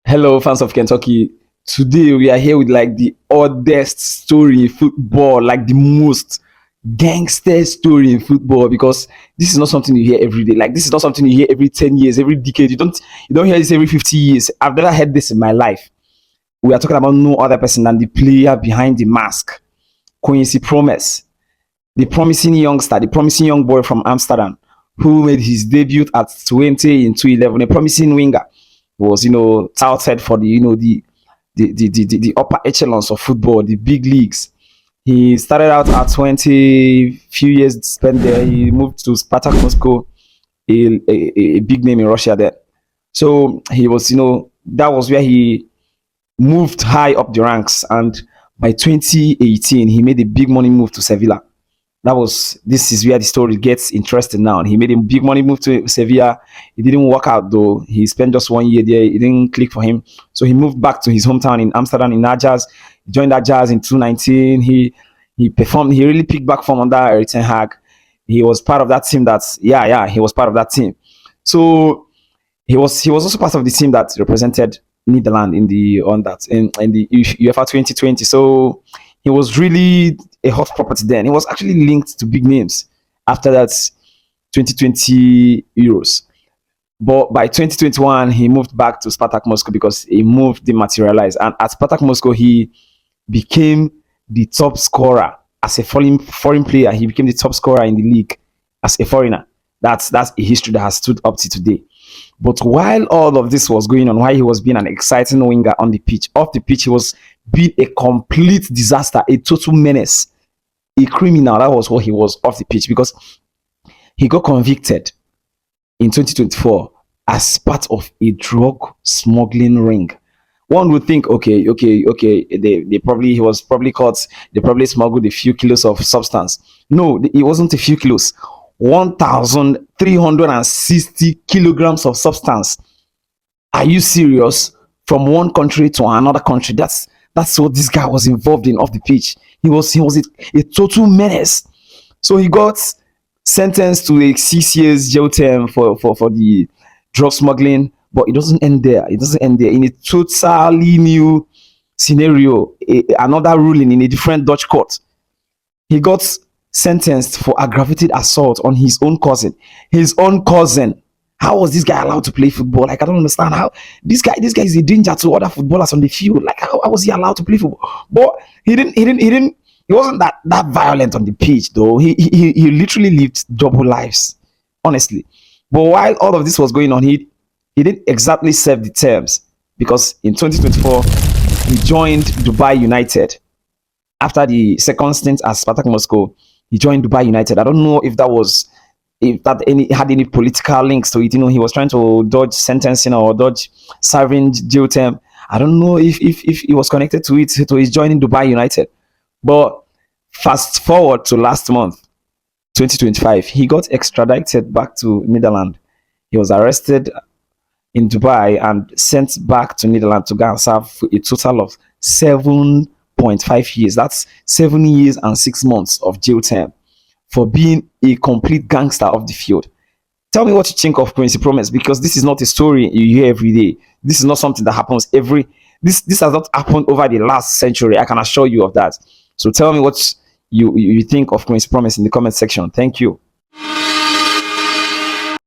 Hello, fans of Kentucky. Today we are here with like the oddest story in football, like the most gangster story in football. Because this is not something you hear every day. Like this is not something you hear every 10 years, every decade. You don't hear this every 50 years. I've never heard this in my life. We are talking about no other person than the player behind the mask, QUINCY Promes, the promising youngster, the promising young boy from Amsterdam, who made his debut at 20 in 2011, a promising winger. Was touted for the upper echelons of football, the big leagues. He started out at 20, few years spent there. He moved to Spartak Moscow, a big name in Russia there. So he was, that was where he moved high up the ranks. And by 2018, he made a big money move to Sevilla. This is where the story gets interesting now. He made a big money move to Sevilla. It didn't work out though. He spent just 1 year there. It didn't click for him. So he moved back to his hometown in Amsterdam in Ajax. He joined Ajax in 2019. He performed. He really picked back from under Erik ten Hag. He was part of that team. He was part of that team. So he was also part of the team that represented Netherlands in the UEFA 2020. So he was really a hot property then. He was actually linked to big names after that 2020 Euros. But by 2021, he moved back to Spartak Moscow because a move didn't materialize. And at Spartak Moscow, he became the top scorer as a foreign player. He became the top scorer in the league as a foreigner. That's a history that has stood up to today. But while all of this was going on, while he was being an exciting winger on the pitch, off the pitch, he was being a complete disaster, a total menace, a criminal. That was what he was off the pitch, because he got convicted in 2024 as part of a drug smuggling ring. One would think, okay, he was probably caught. They probably smuggled a few kilos of substance. No, it wasn't a few kilos. 1,360 kilograms of substance. Are you serious? From one country to another country. That's what this guy was involved in off the pitch. He was a total menace. So he got sentenced to a 6 years jail term for the drug smuggling. But it doesn't end there. It doesn't end there. In a totally new scenario, another ruling in a different Dutch court, he got sentenced for aggravated assault on his own cousin. His own cousin. How was this guy allowed to play football? Like, I don't understand how this guy is a danger to other footballers on the field. Like, how was he allowed to play football? But he wasn't that violent on the pitch though. He literally lived double lives, honestly. But while all of this was going on, he didn't exactly serve the terms, because in 2024 he joined Dubai United. After the second stint at Spartak Moscow, he joined Dubai United. I don't know if that had any political links to it. He was trying to dodge sentencing or dodge serving jail term. I don't know if he was connected to it, to his joining Dubai United. But fast forward to last month, 2025, he got extradited back to Netherlands. He was arrested in Dubai and sent back to Netherlands to go and serve a total of 7.5 years. That's 7 years and 6 months of jail term for being a complete gangster of the field. Tell me what you think of QUINCY Promes, because this is not a story you hear every day. This is not something that happens this has not happened over the last century. I can assure you of that. So tell me what you think of QUINCY Promes in the comment section. Thank you.